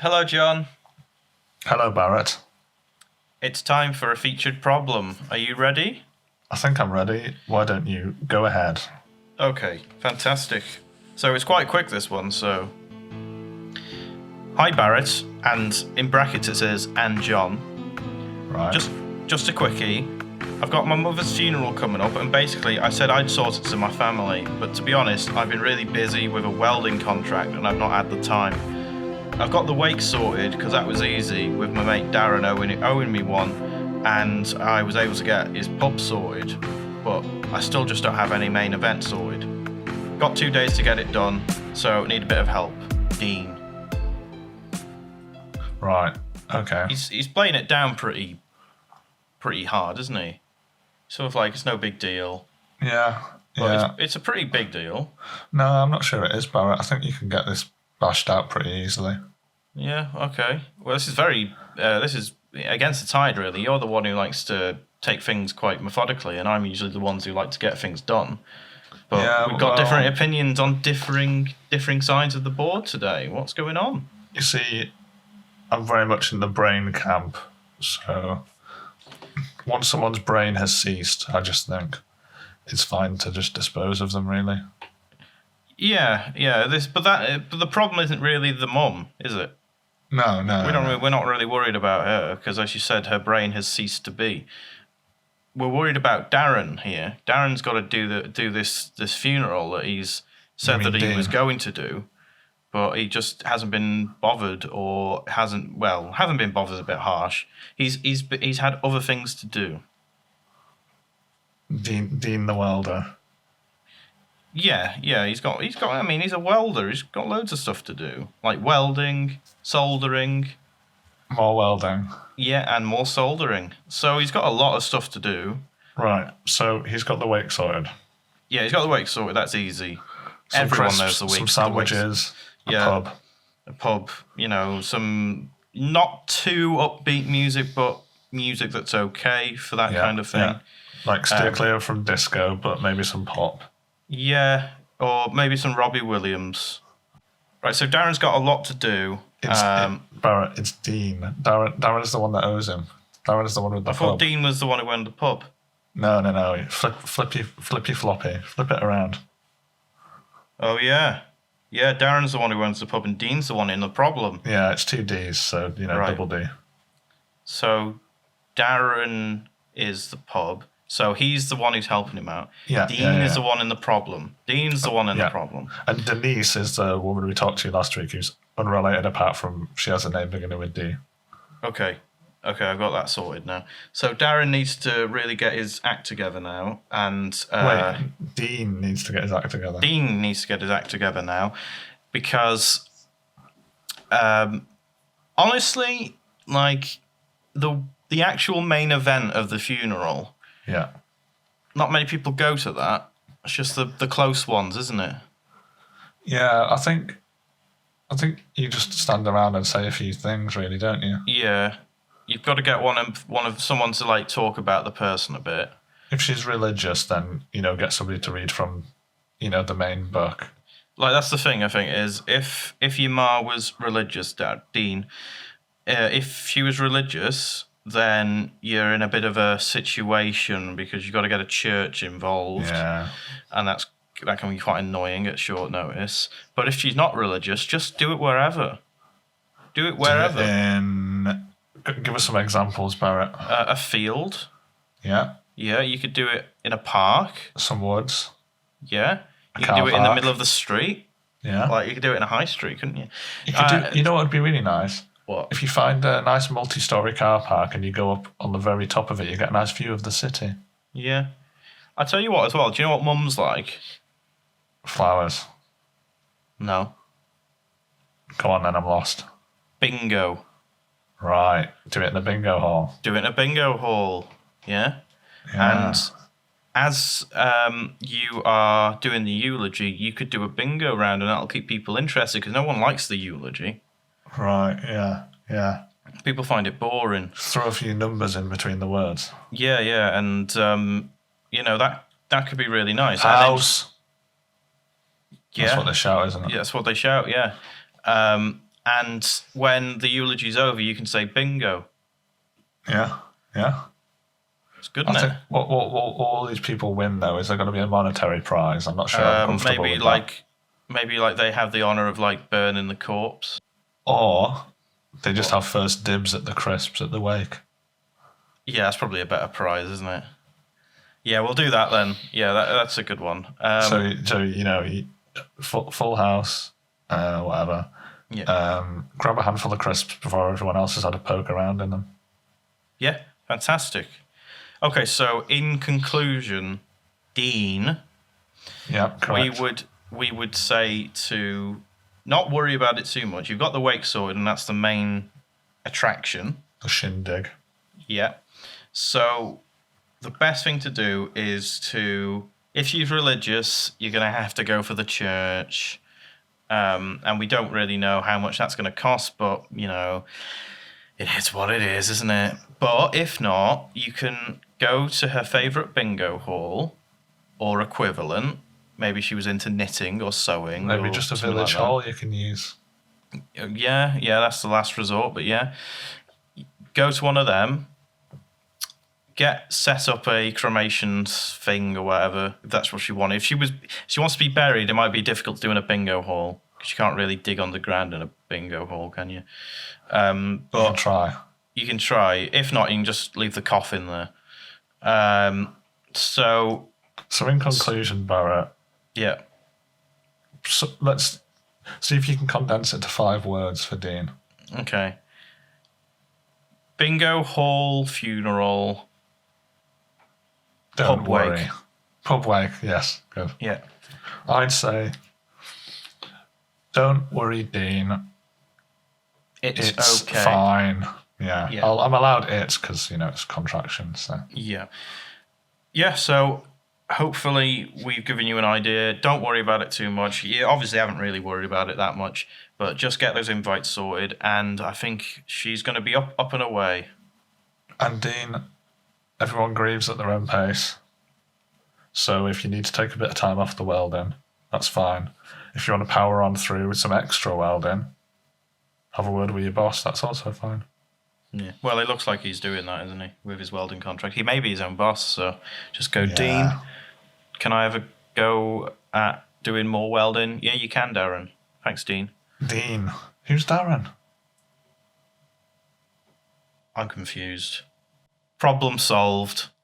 Hello, John. Hello, Barrett. It's time for a featured problem. Are you ready? I think I'm ready. Why don't you go ahead? Okay, fantastic. So it's quite quick, this one, so... Hi, Barrett, and in brackets it says, and John. Right. Just a quickie. I've got my mother's funeral coming up, and basically I said I'd sort it to my family, but to be honest, I've been really busy with a welding contract and I've not had the time. I've got the wake sorted, because that was easy, with my mate Darren owing me one, and I was able to get his pub sorted, but I still just don't have any main event sorted. Got 2 days to get it done, so need a bit of help. Dean. Right. Okay. He's playing it down pretty hard, isn't he? Sort of like it's no big deal. Yeah. But Yeah. it's a pretty big deal. No, I'm not sure it is, Barrett. I think you can get this bashed out pretty easily. Yeah, okay. Well, this is against the tide, really. You're the one who likes to take things quite methodically, and I'm usually the ones who like to get things done. But Yeah, we've got different opinions on differing sides of the board today. What's going on? You see, I'm very much in the brain camp, so once someone's brain has ceased, I just think it's fine to just dispose of them, really. Yeah. But the problem isn't really the mum, is it? No. We're not really worried about her because, as you said, her brain has ceased to be. We're worried about Darren here. Darren's got to do this funeral that he's said that he was going to do, but he just hasn't been bothered, or hasn't been bothered is a bit harsh. He's had other things to do. Dean the welder. Yeah. He's got. I mean, he's a welder. He's got loads of stuff to do, like welding, soldering. More welding. Yeah, and more soldering. So he's got a lot of stuff to do. Right. So he's got the wake sorted. Yeah, he's got the wake sorted. That's easy. Some Everyone crisps, knows the wake. some sandwiches. A pub. Some not too upbeat music, but music that's okay for that kind of thing. Yeah. Like steer clear from disco, but maybe some pop. Yeah, or maybe some Robbie Williams. Right, so Darren's got a lot to do. Barrett, it's Dean. Darren is the one that owes him. Darren is the one with the pub. I thought Dean was the one who owned the pub. No. Flippy floppy. Flip it around. Oh, yeah. Yeah, Darren's the one who owns the pub and Dean's the one in the problem. Yeah, it's 2 Ds, so, Right. Double D. So Darren is the pub. So he's the one who's helping him out. Yeah, Dean is the one in the problem. Dean's the one in the problem. And Denise is the woman we talked to last week who's unrelated apart from she has a name beginning with D. Okay, I've got that sorted now. So Darren needs to really get his act together now. And Wait, Dean needs to get his act together. Dean needs to get his act together now because honestly, like the actual main event of the funeral... Yeah. Not many people go to that. It's just the close ones, isn't it? Yeah, I think you just stand around and say a few things, really, don't you? Yeah. You've got to get one of someone to like talk about the person a bit. If she's religious, then, get somebody to read from, the main book. Like, that's the thing, I think, is if your ma was religious, Dean, if she was religious... then you're in a bit of a situation because you've got to get a church involved. Yeah. And that can be quite annoying at short notice. But if she's not religious, just do it wherever. Do it wherever. Give us some examples, Barrett. A field. Yeah. Yeah, you could do it in a park. Some woods. Yeah. You could do it in the middle of the street. Yeah. Like, you could do it in a high street, couldn't you? You know what would be really nice? What? If you find a nice multi-storey car park and you go up on the very top of it, you get a nice view of the city. Yeah. I tell you what as well, do you know what Mum's like? Flowers. No. Go on then, I'm lost. Bingo. Right. Do it in the bingo hall. Do it in a bingo hall. Yeah? Yeah. And as you are doing the eulogy, you could do a bingo round and that'll keep people interested because no one likes the eulogy. Right, yeah. People find it boring. Throw a few numbers in between the words. Yeah, and that could be really nice. House. Yeah. That's what they shout, isn't it? Yeah, that's what they shout, yeah. And when the eulogy's over, you can say bingo. Yeah. It's good, isn't I it? think what all these people win though is there going to be a monetary prize? I'm not sure. I'm comfortable Maybe with maybe like they have the honor of like burning the corpse. that. Or they just have first dibs at the crisps at the wake. Yeah, that's probably a better prize, isn't it? Yeah, we'll do that then. Yeah, that's a good one. So you know, full house, whatever. Yeah. Grab a handful of crisps before everyone else has had a poke around in them. Yeah, fantastic. Okay, so in conclusion, Dean, Yeah, correct. we would say to not worry about it too much. You've got the wake sorted, and that's the main attraction. The shindig. Yeah. So the best thing to do is to, if you're religious, you're going to have to go for the church. And we don't really know how much that's going to cost, but, you know, it is what it is, isn't it? But if not, you can go to her favourite bingo hall or equivalent. Maybe she was into knitting or sewing. Maybe or just a something village like that. hall you can use. Yeah, that's the last resort, but yeah. Go to one of them. Set up a cremation thing or whatever, if that's what she wanted. If she wants to be buried, it might be difficult to do in a bingo hall because you can't really dig on the ground in a bingo hall, can you? But You can try. You can try. If not, you can just leave the coffin there. So in conclusion, Barrett, yeah, so let's see if you can condense it to 5 words for Dean. okay. Bingo hall funeral. Don't Pub worry. wake. Pub wake, yes, good. Yeah. I'd say, don't worry, Dean. It's okay. Fine. Yeah. Yeah. I'm allowed it because, you know, it's contraction. So. Yeah. Yeah, so hopefully we've given you an idea. Don't worry about it too much. You obviously haven't really worried about it that much, but just get those invites sorted, and I think she's going to be up and away. And Dean, everyone grieves at their own pace. So if you need to take a bit of time off the welding, that's fine. If you want to power on through with some extra welding, have a word with your boss, that's also fine. Yeah. Well, it looks like he's doing that, isn't he, with his welding contract? He may be his own boss, so just go, Yeah. Dean, can I have a go at doing more welding? Yeah, you can, Darren. Thanks, Dean. Dean? Who's Darren? I'm confused. Problem solved.